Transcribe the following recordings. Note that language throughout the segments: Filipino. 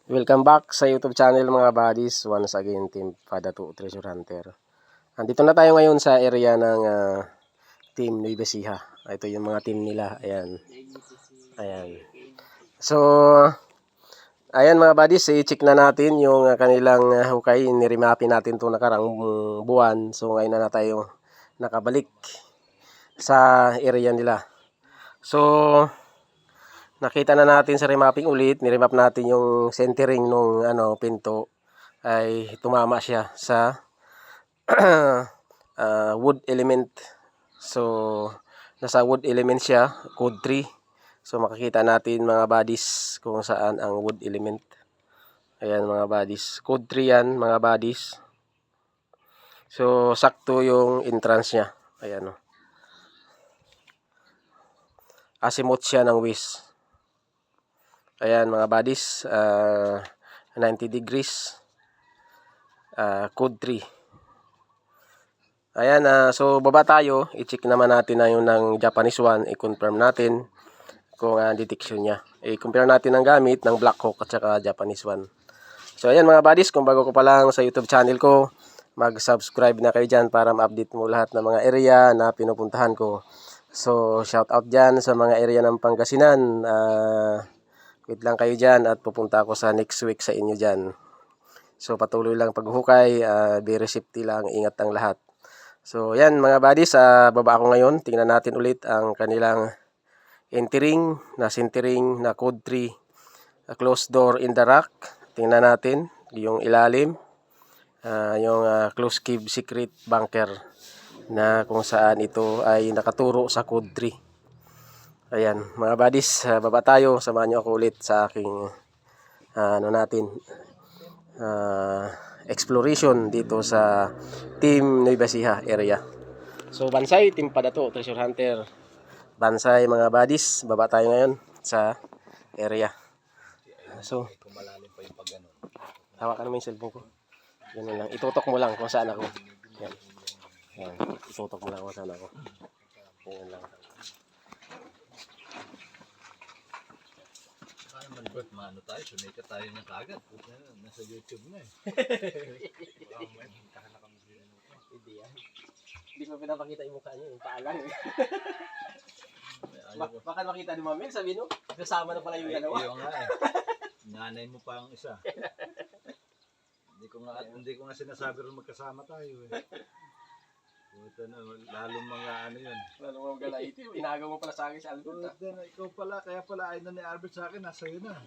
Welcome back sa YouTube channel mga buddies. Once again, Team Pada 2 Treasure Hunter. Andito na tayo ngayon sa area ng Team Nueva Ecija. Ito yung mga team nila. Ayan. Ayan. So, ayan mga buddies, i-check na natin yung kanilang hukay. Nirimapin natin itong nakarang buwan. So, ngayon na tayo nakabalik sa area nila. So, nakita na natin sa remapping ulit, niremap natin yung centering nung pinto ay tumama siya sa wood element. So nasa wood element siya, code 3. So makikita natin mga buddies kung saan ang wood element. Ayan mga buddies, code 3 yan mga buddies. So sakto yung entrance niya. Ayan o. Azimuth siya ng west. Ayan mga buddies, 90 degrees, code 3. Ayan, so baba tayo, i-check naman natin na yung ng Japanese one, i-confirm natin kung detection niya. I-compare natin ang gamit ng Black Hawk at saka Japanese one. So ayan mga buddies, kung bago ko pa lang sa YouTube channel ko, mag-subscribe na kayo dyan para ma-update mo lahat ng mga area na pinupuntahan ko. So shout out dyan sa mga area ng Pangasinan. Wait lang kayo dyan at pupunta ako sa next week sa inyo dyan. So patuloy lang paghuhukay, be safety lang, ingat ang lahat. So yan mga buddies, baba ako ngayon. Tingnan natin ulit ang kanilang entering na centering na code 3, closed door in the rock. Tingnan natin yung ilalim, yung close cave secret bunker na kung saan ito ay nakaturo sa code 3. Ayan, mga buddies, baba tayo. Samahan nyo ako ulit sa aking exploration dito sa Team Nueva Ecija area. So, Bansay, Team Pada 2 Treasure Hunter. Bansay, mga buddies, baba tayo ngayon sa area. So, hawakan mo yung cellphone ko. Ganun lang. Itutok mo lang kung saan ako. Yan. Yan. Itutok mo lang kung saan ako. Ganun lang. Malibot, maano tayo, sumikat tayo ng kagad. Nasa YouTube na eh. Hindi yan. Hindi mo pinapakita yung mukha niya, yung paalang eh. Baka makita ni Mami, sabi no, kasama na pala yung dalawa. Iyo nga eh. Nanay mo pa ang isa. Hindi ko nga sinasabi rin magkasama tayo eh. Puta na, lalong mga ano yun. Lalong mga galaiti, inagaw mo pala sa akin sa Albert. Puta na, ikaw pala, kaya pala ay na ni Albert sa akin, nasa iyo na.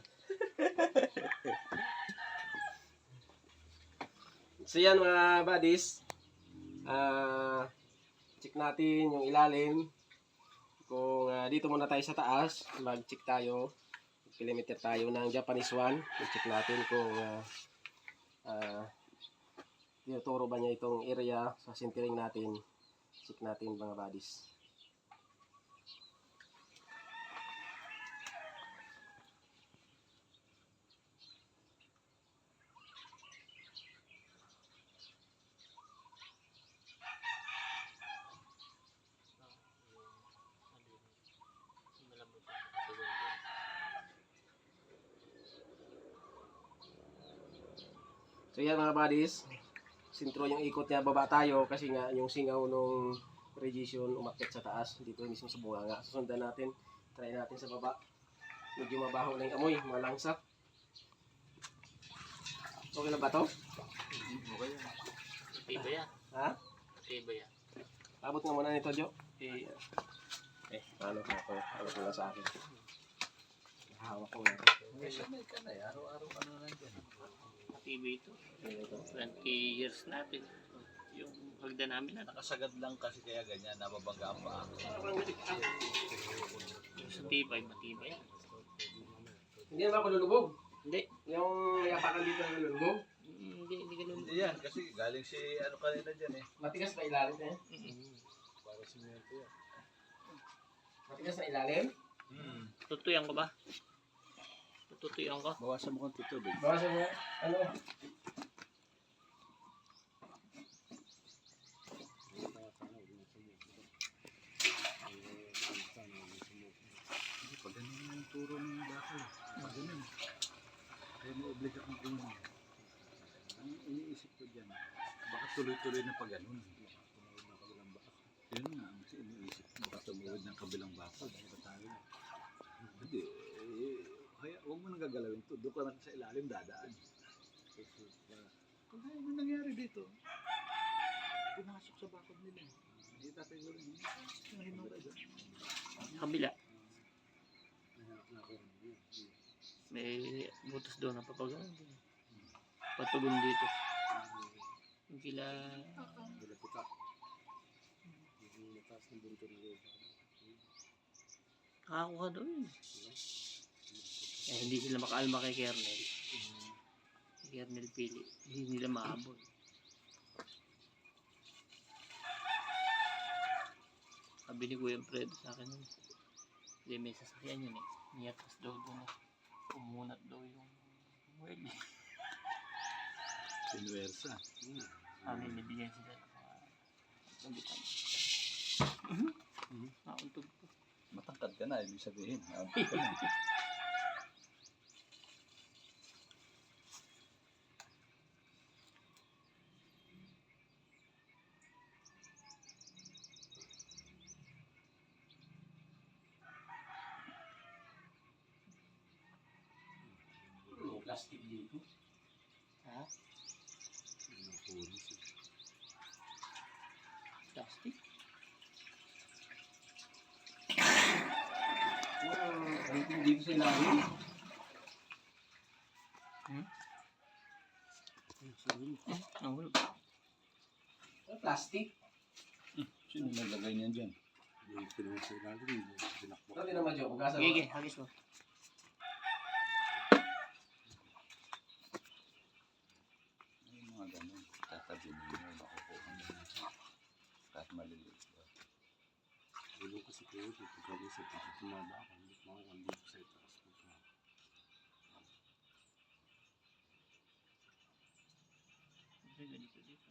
So yan mga buddies, check natin yung ilalim. Kung dito muna tayo sa taas, mag-check tayo, kilometer tayo ng Japanese one. I-check natin kung tinuturo ba niya itong area sa centering natin. Check natin mga buddies. So yan mga buddies, sintro yung ikot niya, baba tayo kasi nga yung singaw nung radiation umakyat sa taas, dito mismo sa bunganga. Susundan natin, try natin sa baba. Medyo mabaho na yung amoy, malangsa. Okay na ba to? Okay yan. Matibay yan. Ha? Matibay yan. Abot nga muna nito, Jo. Ano ko lang sa akin. Hawak ko nga. May ka na eh, araw-araw ano na dyan. Matibay ito. 20 years natin. Yung hagdan namin na Nakasagad lang kasi kaya ganyan, nababangga ang paa. sa tibay, matibay yan. Hindi naman ako lulubog. Hindi. Yung yapakan dito na lulubog. Hindi ganun. Hindi yan, kasi galing si ano kanina dyan eh. Matigas pa ilalim eh. Para simento yan. Matigas na ilalim. Tutuyan ko ba? Tutuyan ko. Bawasan mo kong tutubig. Bawasan mo. Ano? Pag ganun yung turo ng bakal. Pag ganun. public akong kunin. Ang iniisip ko dyan, baka tuloy-tuloy na pa ganun. Yun nga, ang iniisip ko, baka tumuwid ng kabilang bakod. Hindi, kaya huwag mo nang gagalawin to. Doon ka lang sa ilalim dadaan. Kung ano nangyari dito, pumasok sa bakod nila. Itatay ko rin. Nahinom ka dyan. Kabila. May butas doon na papagawa. Patugon dito. Yung kila... Nakakuha doon. Eh, hindi sila makaalma kay Kernel. Kernel pili. Hindi nila maabot. Sabi ni Kuya Fredo sa akin nun. Hindi may sasakyan yun eh. Niyatas daw doon eh. Umunat daw yung well. Inversa. Amin, nabigyan sila ng mga nagutan. Nauntog po. Matangkad ka na, ibig sabihin. Naantog ka na. Plastic dito. Ha? Plastic? Ano dito sa ilalim? Nahulog. Plastic? Sino naglagay niyan dyan? Ito din naman, Joe. Magkasa Sige, hagis mo. Ay, mga ganun. Tatabi niyo, makukuha niyo. Kahit maliliit ba. Ulo kasi kayo, pagkabisip ako, tumaba ako, hindi ko makukuha dito sa itaas ko. Ganito dito.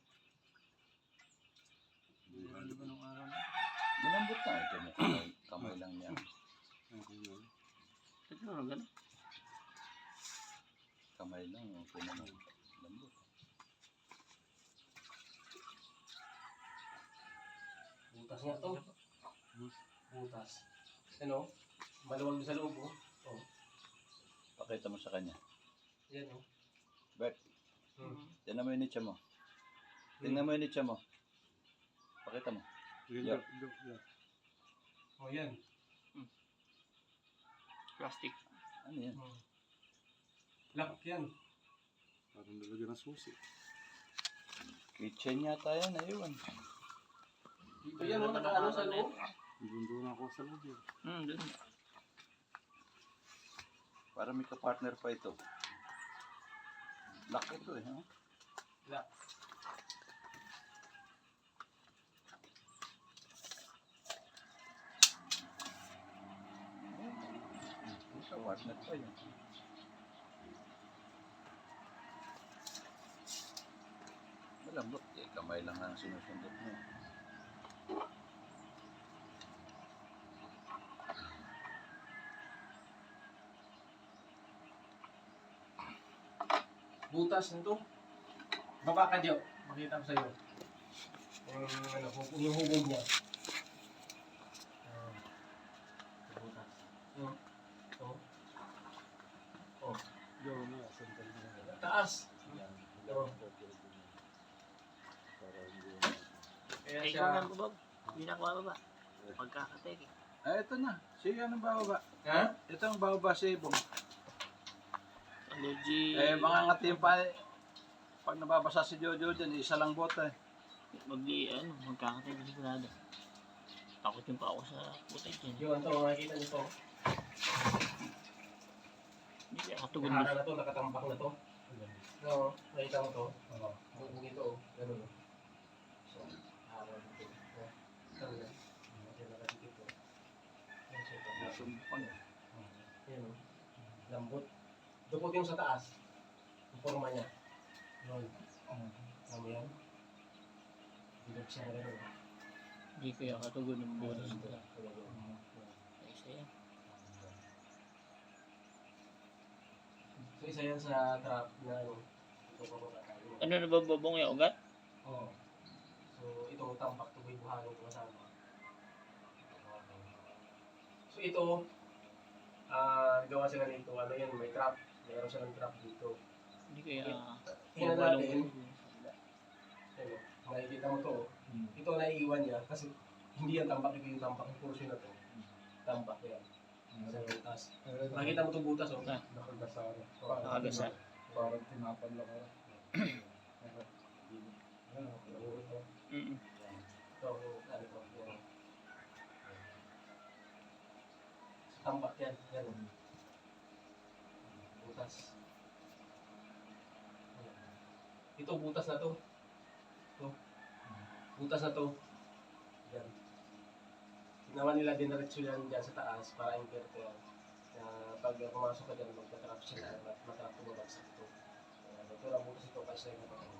Ano ba nung araw na? Malambot na ito mo. Kamay lang niya. Siguro gano'n. Kamay lang. Lambot. Butas nga to. Butas. Ano? Maluwag sa loob, oh. Oh. Pakita mo sa kanya. Yan, oh. Bert, tingnan mo yung nicha mo. Hmm. Tingnan mo yung nicha mo. Pakita mo. Yeah. Oh, yan. Plastic. Ano yan? Lock yan. Parang nalagyan ng susi. Kitchen yata yan. Ayun. Dito yan, oh. Nakaano sa loob. Ibundo na ako sa loob yun. Doon. Para may ka-partner pa ito. Lock ito eh. Huh? Lock. May ka-partner pa yun. Malambot eh. Kamay lang ang sinusundot mo. Butas nito. Baba ka, Joe. Makita ko sa'yo. Yung hubog niya. Butas. Oh. Oh. Diyan na, sandal na. Taas. Oh. Kaya Ikaw siya... nga, Bob. Hindi na ako bababa. Pagkakateke. Ito na. Sige, anong bababa? Ha? Ito ang bababa sa ibong. Allergy. Mga ngatim pa. Pag nababasa si Jojo dyan, isa lang bota eh. Magkakateke sigurado. Takot yung pa ako sa butay dyan. Yun, ito. Makikita niyo to. Hindi kaya katugon Nakara mo. na to. Nakatambak na to. Oo. Nakita mo to. Oo. Hubog ito, oh. Ganun, oh. So, hara dito. Oh. Ganun yan. Nakadikit, oh. Yan siya, ito. Nasumpang. Yan, oh. Lambot. Dukot yung sa taas. Yung forma niya. Yun. Alam mo yan? Bilog siya na gano'n. Hindi kaya katugon ng bonus nila. Ay, isa yan. So isa yan sa trap na ano. Ito pa ba tayo? Ano nabababong yung ugat? Oo. So, ito, tambak to buhalo ko kasama. So, ito, gawa sila nito, ano yan, may trap. Mayroon silang trap dito. Hindi kaya... Tingnan walang natin, ugat. ano, makikita mo to. Ito naiiwan niya kasi hindi yan tambak, ito yung tambak yung portion na to. Tambak yan. Sa butas. Makikita mo to butas, oh. Ah. Nakagasara. Nakagasar. Parang tinapan lang ako. Mm. Ito, ano to, yan. Tambak yan, yan. Butas. Ito, butas na to. Ito. Butas na to. Yan. Ginawa nila dinaretso yan dyan sa taas para invert yan. Na pag pumasok ka dyan, magka-trap siya na matrap bumabagsak ito. Ito lang butas ito kasi na patay.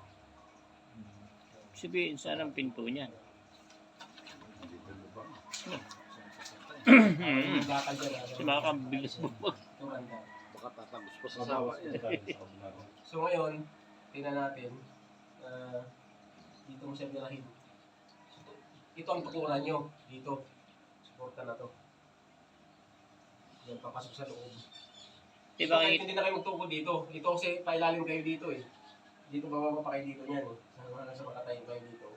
Sabihin, saan ang pinto niyan? Yung bakal dyan. Kasi baka bilis bumag. Ito banda. Baka tatagos pa sa sawa. So ngayon, tingnan natin. Dito mo siya birahin. Ito ang tukuran nyo. Dito. Suporta na to. Yan, papasok sa loob. Di So, ba kahit hindi na kayo magtukod dito. Ito kasi pailalim kayo dito eh. Dito bababa pa kayo dito niyan eh. Sa makatayin kayo dito.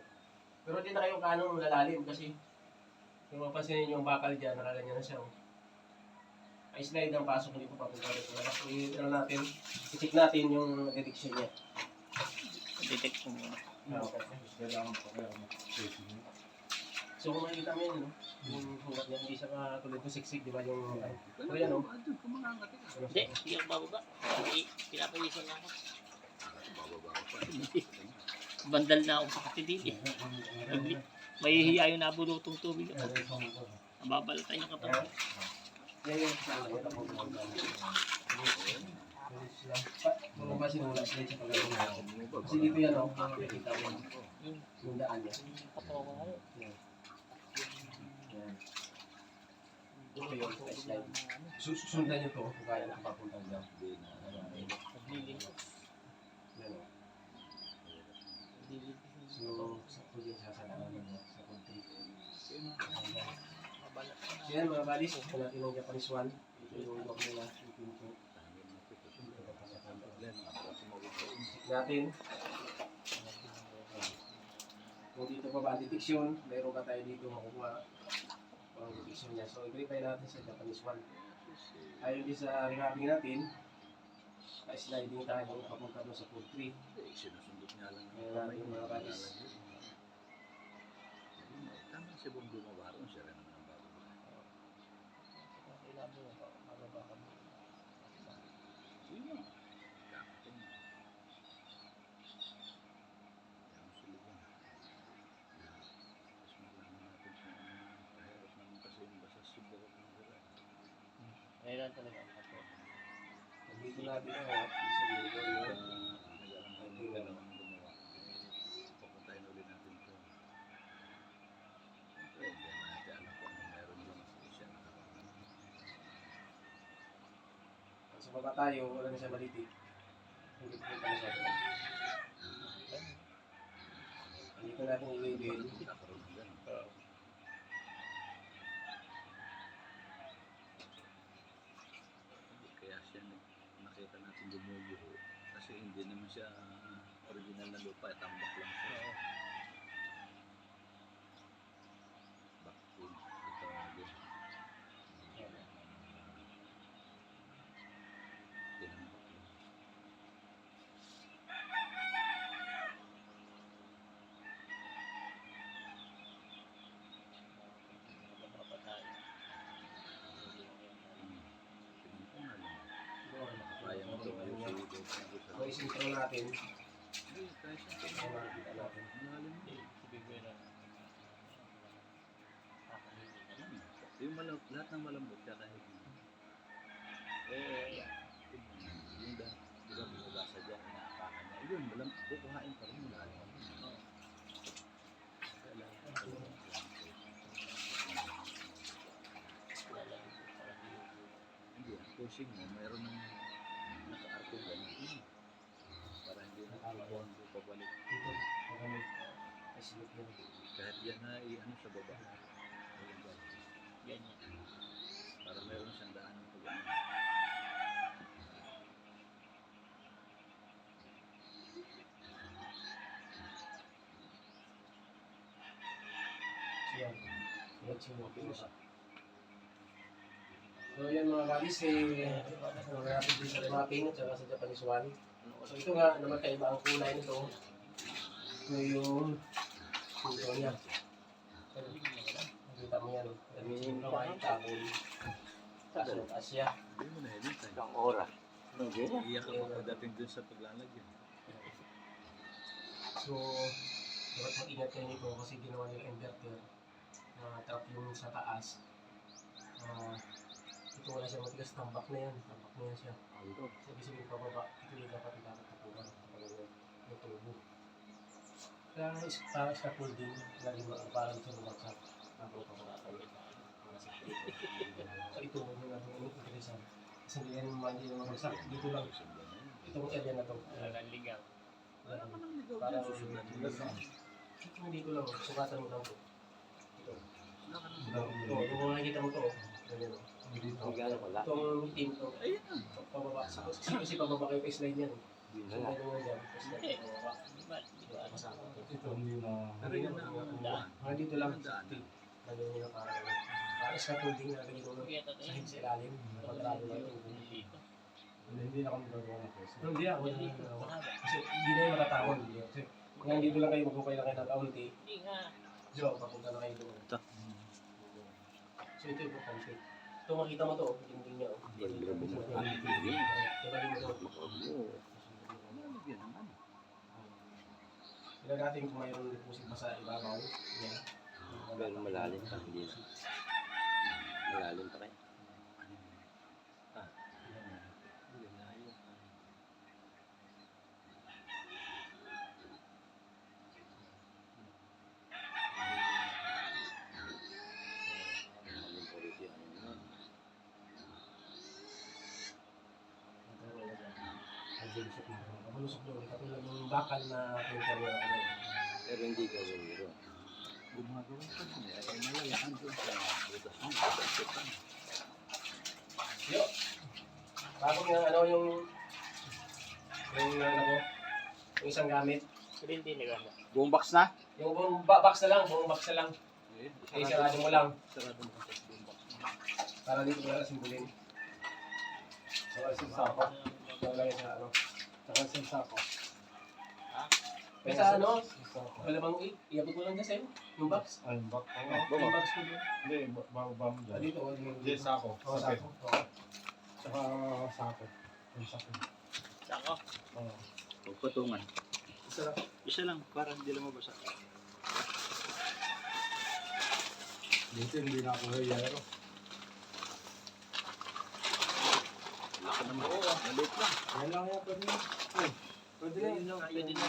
Pero hindi na kayo kanong lalalim kasi kung mapansin ninyo yung bakal dyan, nakaganyan na siya. Oh. Ay slide ang pasok dito papunta dito. So, ano natin, i-check natin yung detection niya. detect ko muna? Kailangan pa kaya So kung makikita mo yun, no? Yung hulat niya, hindi siya katulad ng siksik, di ba yung... So yan, no? Hindi, hindi ako bababa. Hindi, pinapawisan lang ako. Bandal na ako sa katidili. Mahihiya yung nabulutong tubig. Mababalatan yung katawan. Yan yung kasama niya, tapos kung ba sinulat sila sa pagkakas. Kasi dito yan, no? Makikita mo yung daan niya. Yan. Yan. Ito yung slide. Susundan niyo to kung kaya nakapapunta dyan. Naglilingkos. Yan, no? So, sakto din sa daan sa country. So yan mga buddies, ito natin ang Japanese one. Ito yung lock nila, yung pinto. Natin. Kung dito pa ba ang detection, mayroon ka tayo dito makukuha ang detection niya. So, i-verify natin sa Japanese one. Ayon din sa rehabbing natin, sliding tayo papunta doon sa pool 3. Sinusundot nga lang. Ngayon natin mga buddies. Tama si Bong Dumabaron, siya rin naman ang bago. Yun nga. Dapat yun. Yan ang sulugan. Tapos maglaman natin sa kahirap naman kasi yung basa subok ng gala. Kailan talaga ako. Dito natin ang isa dito yung Nag-alam ng gumawa. Pupuntahin ulit natin ito. Siyempre, hindi natin alam kung ano meron yung siya nakakaroon. sa baba tayo, wala na siya malitik. Hindi ko pa siya. Dito natin i-label. Nakakaroon ng gano'n. Kaya siya nakita natin gumuguho kasi hindi naman siya original na lupa, tambak lang siya. Bakit ito din. Tinambak lang. Pinunta na lang. Kaya mo ito ngayon sa video. So, isintro natin. Hindi, kaya siya. Ito makikita natin. Malalim mo. Yung lahat ng malambot kahit yung dahil di ba binabasa dyan inaapakan niya yun kukuhain pa rin malalim hindi ang pushing mo mayroon ng naka-arco Islip yun. Kahit yan na i-ano sa baba. Ayan ba? Ganyan. Para meron siyang daan ng pag So yan. Diretso mo. So yan mga buddies, natin din sa mapping at saka sa Japanese one. So ito nga, na magkaiba ang kulay nito. Ito yung punto niya. Nakita mo yan. Yung kamay, tabol. Sa Asia. Hindi mo na helmet tayo. Ilang oras. Iyak ako pagdating dun sa paglalagyan. So, dapat mag-ingat kayo nito kasi ginawa nila inverter. Trap yung sa taas. Ito wala siya matigas, tambak na yan. Tambak na yan siya. Sabi pababa, ito yung dapat itatapunan ng tubo. Kaya scaffolding, lagi parang sa bumagsak. So ito, huwag na natin interesan. Kasi hindi yan mamagsak. Dito lang. Itong area na to. Talagang ligaw. Wala ka nang ligaw Parang dyan, susundan mo lang. dito lang. Sukatan mo lang to. Ito. Wala ka nang Ito, kung makikita mo to. Ganyan o. Itong team to. Ayun na. Pababa. Kasi pababa kayo baseline yan. So ganyan nga dyan. Baseline pababa. Di ba? Di ba? Masama to. Ito hindi na... Pero yun na ang daan. Mga dito lang. Ang daan. Ganyan nyo parang scaffolding na ganyan mo Kaya ito sa sa ilalim. Nakatrado lang yung dito. Hindi na kami gagawa ng test. Hindi ako. Dito. Mahaba. Kasi hindi na yung matatawag. Kasi kung dito lang kayo, magkukay lang kayo ng kaunti. Hindi nga. Diyo, papunta na kayo doon. Ito. So ito yung conflict. Ito makita mo to, dinding niya. Lalagyan naman. Sila natin kung mayroon deposit pa sa ibabaw. Yan. Pero malalim pa, hindi na. Malalim pa rin. Malalim pa rin siya. Malusok doon. Katulad ng bakal na filter na ano. Pero hindi gawin nyo. Gumagawa ka din eh. Ay malalaan doon sa butas mo. Butas mo. Yo! Bago nga ano yung ano ko, yung isang gamit. Grill din na gano'n. Buong box na? Yung buong box na lang, buong box na lang. Eh, sarado mo lang. Sarado mo sa buong box mo. Para dito wala simbulin. Saka isang sako. Wala yung sa ano. Saka isang sako. May sa ano, Isang sako. wala bang iabot mo lang kasi yung box. Ay, bak. Yung box ko doon. Hindi, bababa mo dyan. Dito, Hindi, sako. Oo, Sakit. sako. Oo. Saka sako. Yung sako. Sako. Oo. Huwag patungan. Isa lang. Isa lang, para hindi lang mabasa. Dito hindi na ako hiyero. Wala ka naman. Oo, maliit lang. Yan lang yan, pwede na. Ay, pwede na. Pwede na.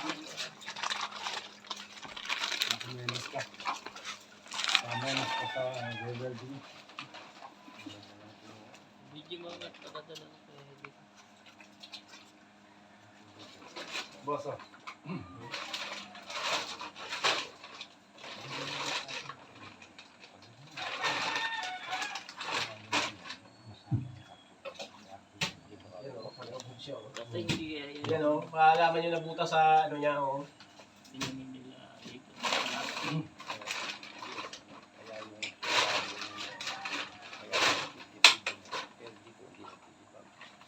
Nakamenos ka. Nakamenos ka sa welding. Video mo nga pagkadala ko kaya dito. Boss, oh. Yan o, malabog siya o. Basta hindi kaya yun. Yan o, maalaman nyo na buta sa ano niya o. Tinamin nila dito.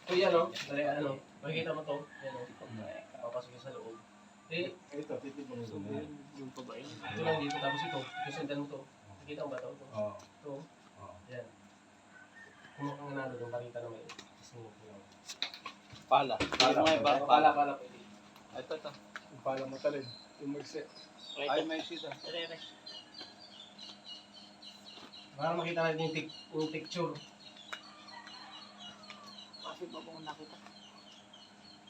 So yan o, dali ano, makikita mo to. Yan o, papasok yun sa loob. Eh, Ito, titibang So, ito na yan. yung pa ba yun? ito lang dito, tapos ito, susundan mo to. Nakita mo ba to? Ito. Oo. Ito. Oo. Yan. Kung ang nanalo doon, balita na may smoke lang. Pala. Pala. Yung mga iba, Pala, pwede. Ito. Yung pala mo talin. Yung magse. Ay, may sita. Rere. Para makita natin yung picture. Kasi ba kung nakita?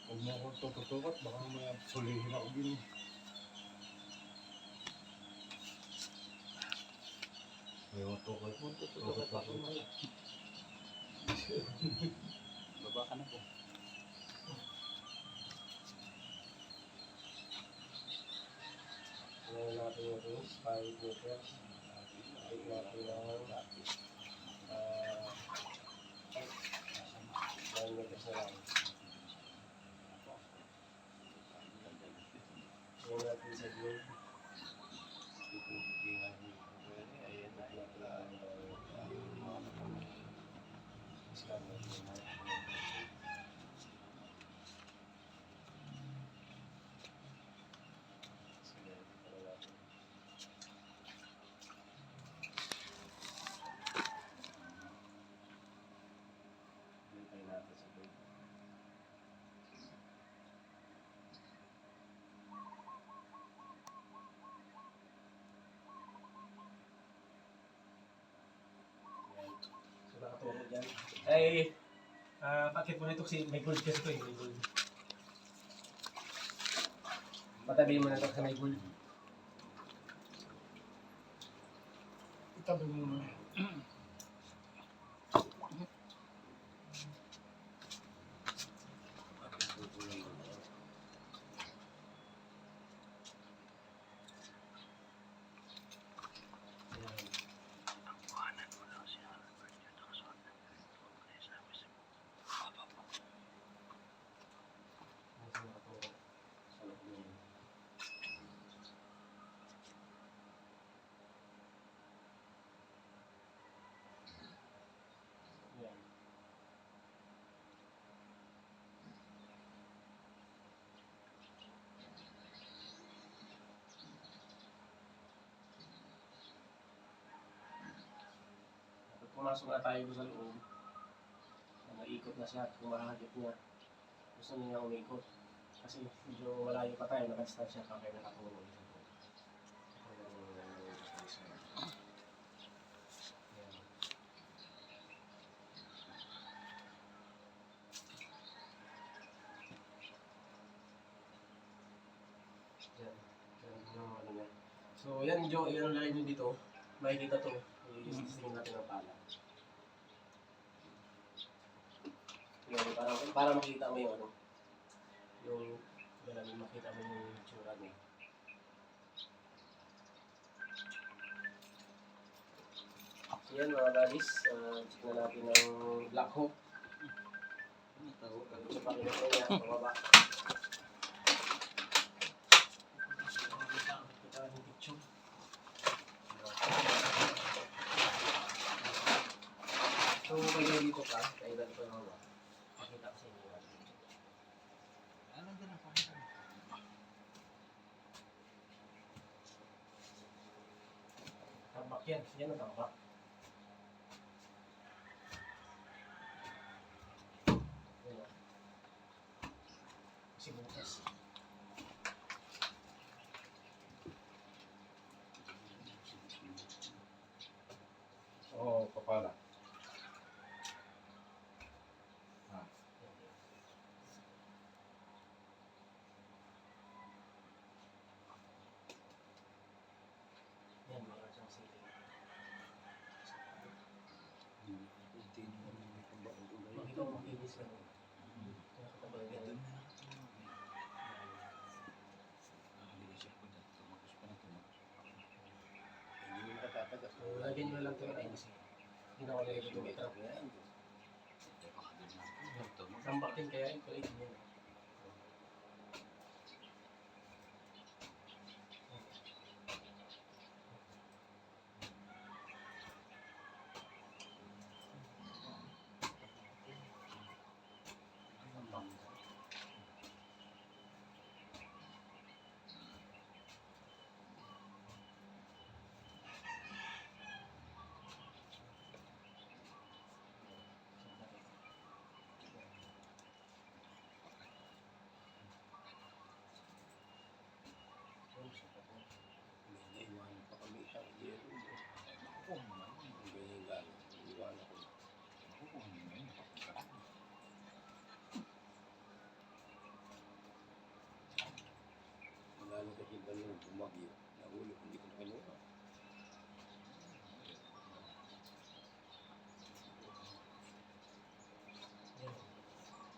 Huwag mo akong tututukat. Baka may sulihin ako din. May tutukat. Tututukat ako mo. Baba ka na po. Ano natin 5 meters. Height natin ng 9 meters na lang. Ngayon natin sa globe. So nakatulog dyan. Ay, bakit mo nito kasi may gold kasi ito eh, may gold. Patabi mo na ito kasi may gold. Itabi mo muna. Pumasok na tayo sa loob. Naikot na siya at kumahagip niya. Gusto niya umikot. Kasi medyo malayo pa tayo, naka-distansya pa kayo nakatulog. So yan medyo, yan ang lalagyan nyo dito. Makikita to. Tingin natin ang pala. Yan, para makita mo yung ano. Yung makita mo yung tsura niya. So yan mga buddies, check na natin ang Black Hawk. So pakita ko niya, pababa. Kita yung picture. So may dito ka, kaya dito yung mga makita ko sa inyo. Tambak yan, yan ang tambak. Yan o. Kasi bukas. Oo, papala. Yan, meron siyang ceiling. Makita mo makinis lang. Nakatabal yan. So, lagyan nyo lang ito yung ice. Hindi na ko lagyan ito yung itrap. Tambak din kaya yung kulit niya.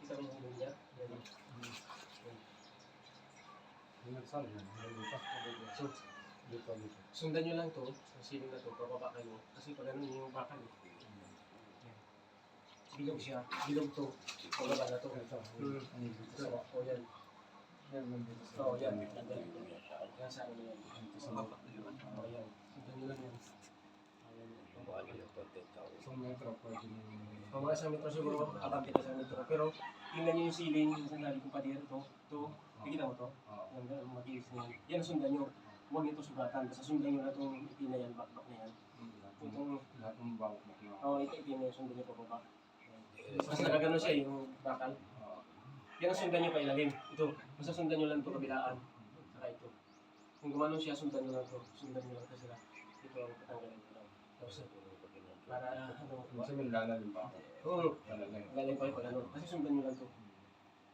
Kita mo yung niya? Yan. Yung nagsabi yan, yung lupa. So, Dito, dito. Sundan nyo lang to, ang siling na to, pababa kayo. Kasi pag ano yung bakal eh. Yan. Bilog siya, bilog to. Pababa na to. Ito. Ito, o yan. Yan, nandito sa- Oo, yan. Yan sa ano yan. Sa baba. O yan. Sundan nyo lang yan. Ayan. Paano yung content tao? Isang metro, pwede nyo- Kung mga isang metro siguro, abante ka sa metro. Pero, tingnan nyo yung ceiling, yung sandali ko pa dito, to. Tignan mo to. Oo. Ang mag-iis na yan. Yan ang sundan nyo. Huwag ito sugatan. Basta sundan nyo na itong itin na yan, back na yan. Itong, Lahat ng bawat na. ito itin na yan, sundan nyo pa baba. Basta nakaganon siya yung bakal. Oo. Yan ang sundan nyo pa ilalim. Ito, basta sundan nyo lang ito kabilaan. Saka ito. Kung gumanon siya, sundan nyo lang ito. Sundan nyo lang ito sila. Ito ang patanggalin ko lang. Tapos, para ano, Kasi may lalalim pa ako. oo, Lalalim. galing pa yung pag ano. Kasi sundan nyo lang ito.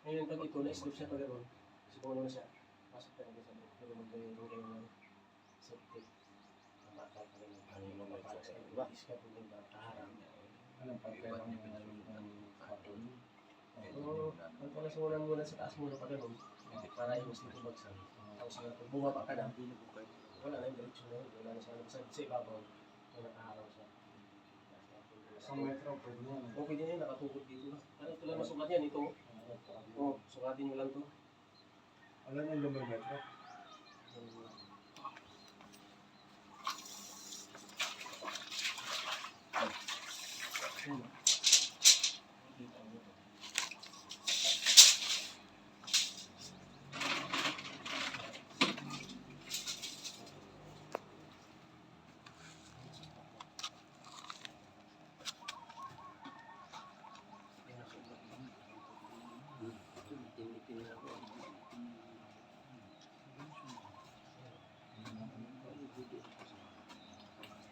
Ngayon, pag ito, na-slip siya pag gano'n. Kasi kung ano na siya, pasok talaga sa loob. Pero magkaroon kayo ng safety. Ang bakal pa rin. Ano yung mga Para sa diba? iska po yung kaharang. Anong pagkailang ng patol? Oo, ang palasunan muna sa taas muna pa gano'n. Para yung mas nito bagsak. Tapos nga, kung bumaba ka na, wala na yung direksyon na yun. Wala na siya sa ibabaw. Kung nakaharang siya. Isang metro, pwede nyo. O pwede na yun, nakatukod dito na. Ano ito lang nasukat yan, ito. Oo, sukatin nyo lang ito. Alam nyo lumang metro? Tinitin ako.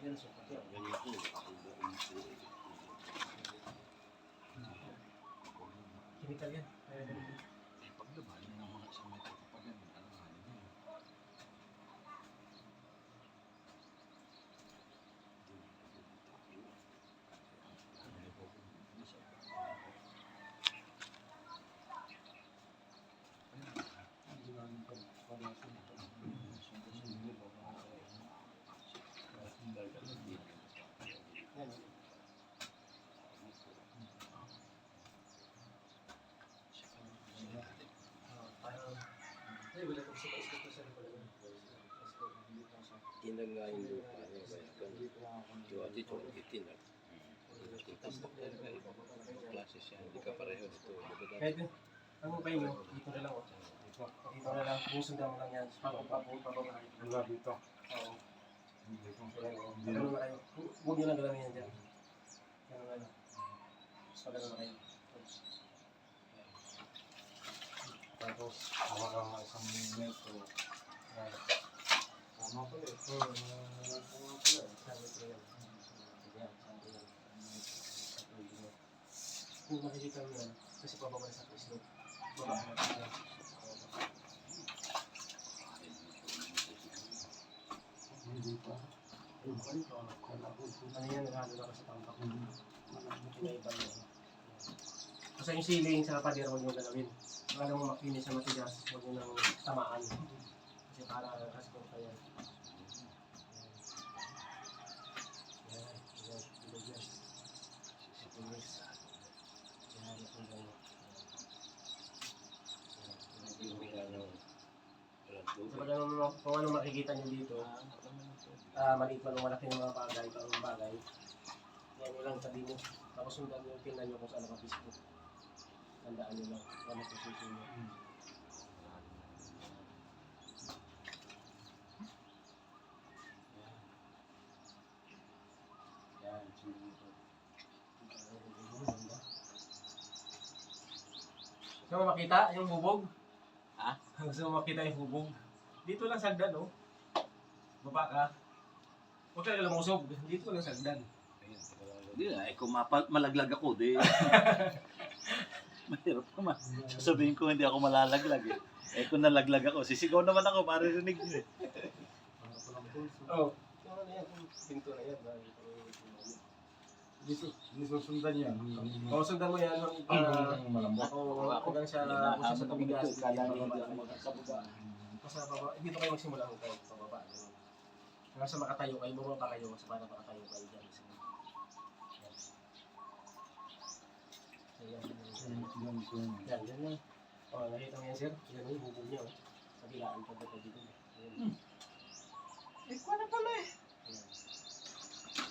Yan, sukat yan. Ganyan ko. Chemical yan. Paglaban ng mga isang metro kapag yan, alanganin yan. Yan. Parang, ay, wala kong suka-isip ko sa pala yun. Tinag nga yung lupa. Ano ba yan? Yung dito, itin na. Tambak talaga. Ibang klase siya. Hindi ka pareho dito. Kahit, ang upay nyo, dito na lang. Dito na lang, kung sundan mo lang yan. Pababa. Wala dito. Oo. Dito. Ganun na kayo. Huwag nyo lang galamin yan dyan. Ganun na lang. Tapos pagano na kayo. Tapos, hawakan nga isang metro. Ay, tama pala eh. Tama pala eh. Sabi ko yan. Yan, sabi yan. Kung makikita mo yan, kasi pababa na sa pwesto. Baba na siya. Hindi pa. Ano yan, nagano na ka sa tampak. Kinaiba yun. Basta yung ceiling sa pader, huwag nyo galawin. Baka mo makinis sa matigas, huwag nyo nang tamaan. Kasi para kaskong pa yan. Yan, yan, bilog yan. Sisipinis. Yan, yung gano'n. Kung ano makikita nyo dito, maliit man o malaki ng mga bagay, parang bagay, yan nyo lang sabi mo. Tapos sundan nyo, tingnan nyo kung saan nakapisto. Tandaan nyo lang, kung ano position nyo. Yan, sundan nyo. Gusto mo makita yung bubog? Ha? Gusto mo makita yung bubog? Dito lang sagdan, no? Baba ka. Huwag ka lumusog. Dito lang sagdan. Hindi na, kung malaglag ako, di. Mahirap naman. Sasabihin ko hindi ako malalaglag eh. Kung nalaglag ako, sisigaw naman ako, maririnig nyo eh. Oo. Ano na yan? Pinto na yan. Dito sundan yan. Oo, sundan mo yan. Ang malambot. Oo, hanggang sa kung sa tubigas. Kala niyo hindi ako makakababa. Basta baba. Dito kayo magsimula kung kayo pababa. Nasa makatayo kayo, bumaba kayo, sa para makatayo kayo dyan. Yan. Yan lang. O, nakita mo yan, sir? Yan yung bubog niya, oh. Kabilaan pa dito dito. Ayan. Ikaw na pala eh. Ayan.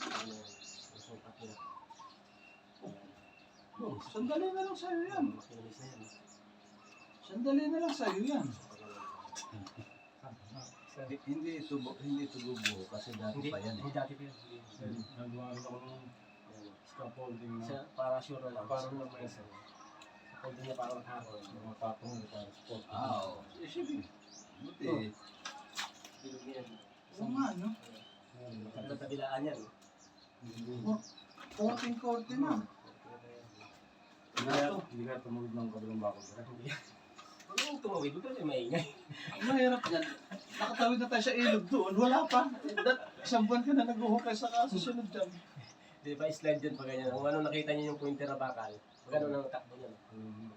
Ayan. Yung sukat nila. Oh, sandali na lang sa'yo yan. Makinis na yan. Sandali na lang sa'yo yan. Hindi ito bubuo kasi dati Hindi, pa yan eh. hindi dati pa yan. Nagawa ako ng scaffolding na Para sure na lang. parang naman Sir. Holding niya para maghapon. mga patong na parang sport. Oo. Eh, sige. Buti. Bilog niya yan. Oo nga, no? Ang kabilaan yan. Korting na. Hindi ka tumawid ng kabilang bakod. Huwag mong tumawid, huwag ka maingay. Mahirap yan. Nakatawid na tayo sa ilog doon. Wala pa. Isang buwan ka na nag-uhukay sa kasusunod dyan. Di ba, slide dyan pa ganyan. Kung ano nakita niyo yung pointer na bakal, pag ano nang takbo niya.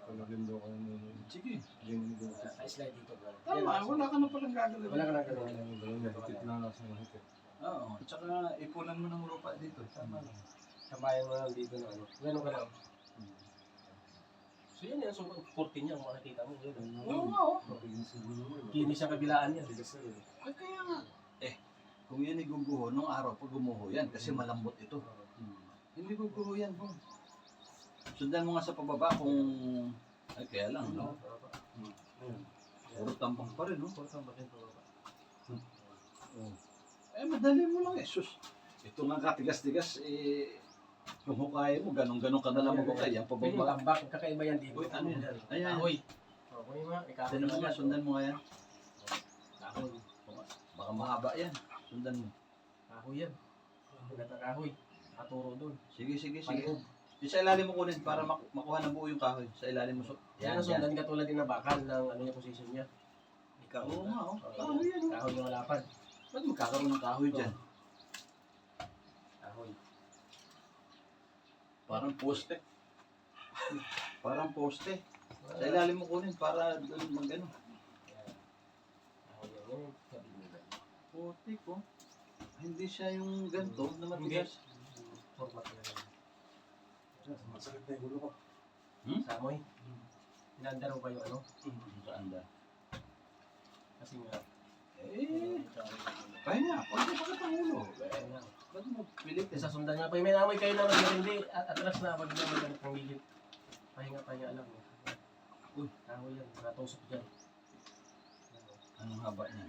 Palagindo ko yung Sige. linggo. Slide dito. Bro. Tama, wala ka na palang gagawin. Wala ka nang gano'n. Higit na nasa mahigit. Oo. Tsaka ipunan mo ng lupa dito. Tama lang. Kabayan mo lang dito na ano. Gano'n ka lang. So yan yan, so 14 niya kung makikita mo. Yun. Oo nga, oh. Kinis ang kabilaan niya. Ay, kaya nga. Kung yan iguguho, nung araw pag gumuho yan, kasi malambot ito. Hindi guguho yan, po. Sundan mo nga sa pababa kung... Ay, kaya lang, no? Puro tampang pa rin, no? Eh, madali mo lang, eh. Sus. Ito nga katigas-tigas, eh... Kung hukay mo, ganun-ganun ka na lang maghukay. Yan, Pero yung pababa. tambak, kakaiba yan dito. Uy, ano yan? Ayan. Kahoy. Kahoy nga, ikahoy Sundan mo nga, sundan mo nga yan. Kahoy. Baka mahaba yan. Sundan mo. Kahoy yan. Pinatakahoy. Nakaturo doon. Sige, sige, sige. Palihog. Yung sa ilalim mo kunin para makuha na buo yung kahoy. Sa ilalim mo. Yan ang sundan katulad din ng bakal ng ano yung position niya. Ikaw. Oo nga, oh. Kahoy yan. Kahoy yung malapad. Ba't magkakaroon ng kahoy dyan? Kahoy. Parang poste. Parang poste. Sa ilalim mo kunin para doon mag-ano. Kahoy yan. Yan yung sabi nila. Puti ko. Hindi siya yung ganito na matigas. Format na lang. Masakit na yung ulo ko. Samoy. Pinanda raw ba yung ano? Saan da? Kasi nga. Eh, kaya nga. Pwede pa katang ulo. Ba't mo pilit eh? Sa sundan nga pa yung may namoy kayo na hindi atras na pag naman ganit ng gigit. Pahinga alam mo. Uy, kahoy yan. Natusok dyan. Anong haba niya?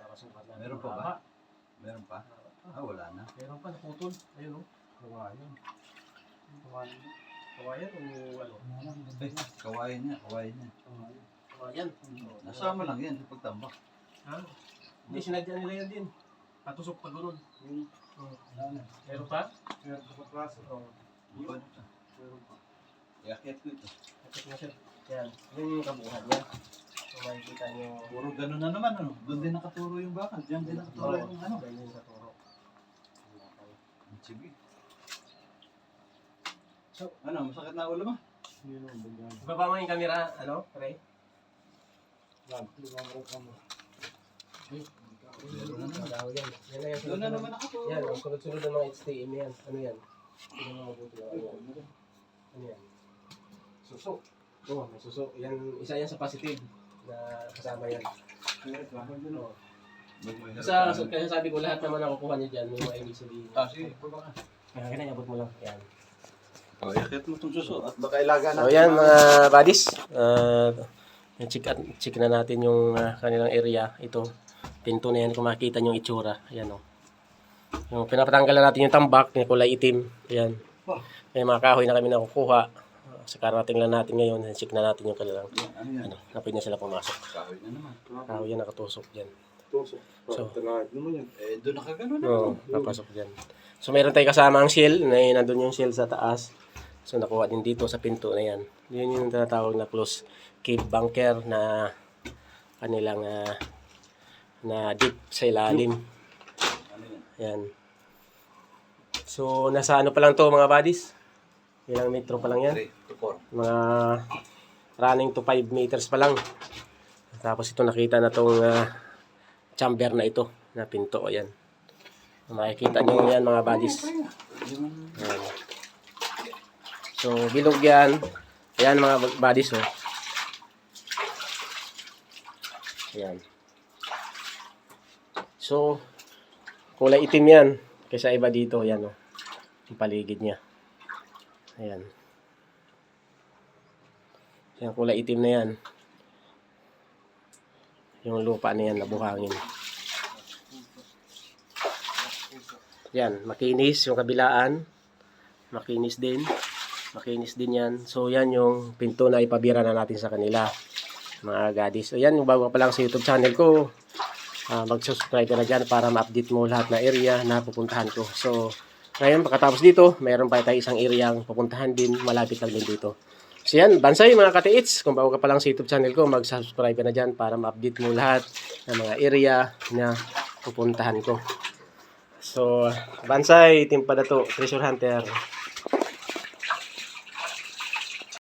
Nakasukat na. Meron pa ba? Haba. Meron pa? Ah, wala na. Meron pa, naputol. Ayun o. Kawayan. Kawayan. Kawayan o ano? Eh, kawain niya, kawain niya. Kawayan. Nasama lang yan sa pagtambak. Ha? Hindi, sinadya nila yan din. Patusok pa gano'n. Meron pa? Meron pa klase. Oo. Meron pa. Iakyat ko ito. Kapit na siya. Yan. Yun yung kabuhan niya. So makikita niyo. Puro gano'n na naman, ano? Doon din nakaturo yung bakal. Diyan din nakaturo yung ano. Ganyan yung katuro. Sige. So, ano, masakit na ulo mo? Yun ang bigyan. Ibaba mo yung camera, ano, Ray? Yan. Lumang ka mo. Madaho yan. Yan na yung Doon na naman nakaturo. Yan, ang sunod-sunod ng mga HTM yan. Ano yan? Tingnan mo mabuti lang. Ano yan? Suso. Oo, may suso. Yan, isa yan sa positive na kasama yan. Oo. Kaya sabi ko lahat naman nakukuha niya dyan, may mga ibig sabihin. Sige. Kaya kinayabot mo lang. Yan. O, iakyat mo itong suso at baka ilaga So yan mga buddies, check na natin yung kanilang area. Ito, pinto na yan kung makikita nyo yung itsura. Ayan o. Yung pinapatanggalan natin yung tambak, yung kulay itim. Ayan. May mga kahoy na kami nakukuha. Sa karating lang natin ngayon, check na natin yung kanilang, Ano yan? napin na sila pumasok. Kahoy na naman. Kahoy yan nakatusok dyan. Tusok. So, Talaga naman yan. Eh, doon nakagano na. Oo, napasok dyan. So meron tayong kasama ang shell, nandun yung shell sa taas. So nakuha din dito sa pinto na yan. Yun yung tinatawag na close cave bunker na kanilang na deep sa ilalim. Ano yan? Yan. So nasa ano pa lang to mga buddies? Ilang metro pa lang yan? 3 to 4. Mga running to 5 meters pa lang. Tapos ito nakita na tong chamber na ito na pinto. Ayan. Makikita nyo yan mga buddies. Ayan. So, bilog yan. Ayan mga buddies, oh. Ayan. So, kulay itim yan. Kaysa iba dito, ayan, oh. Yung paligid niya. Ayan. Ayan, kulay itim na yan. Yung lupa na yan, nabuhangin. Yan, makinis yung kabilaan. Makinis din. Makinis din yan. So, yan yung pinto na ipabira na natin sa kanila. Mga gadis. So, yan yung bago pa lang sa YouTube channel ko. Mag-subscribe ka na dyan para ma-update mo lahat na area na pupuntahan ko. So, ngayon, pagkatapos dito, mayroon pa tayo isang area ang pupuntahan din. Malapit lang din dito. So, yan. Bansay mga katiits. Kung bago ka pa lang sa YouTube channel ko, mag-subscribe ka na dyan para ma-update mo lahat ng mga area na pupuntahan ko. So, Bansay, Team Padato, Treasure Hunter.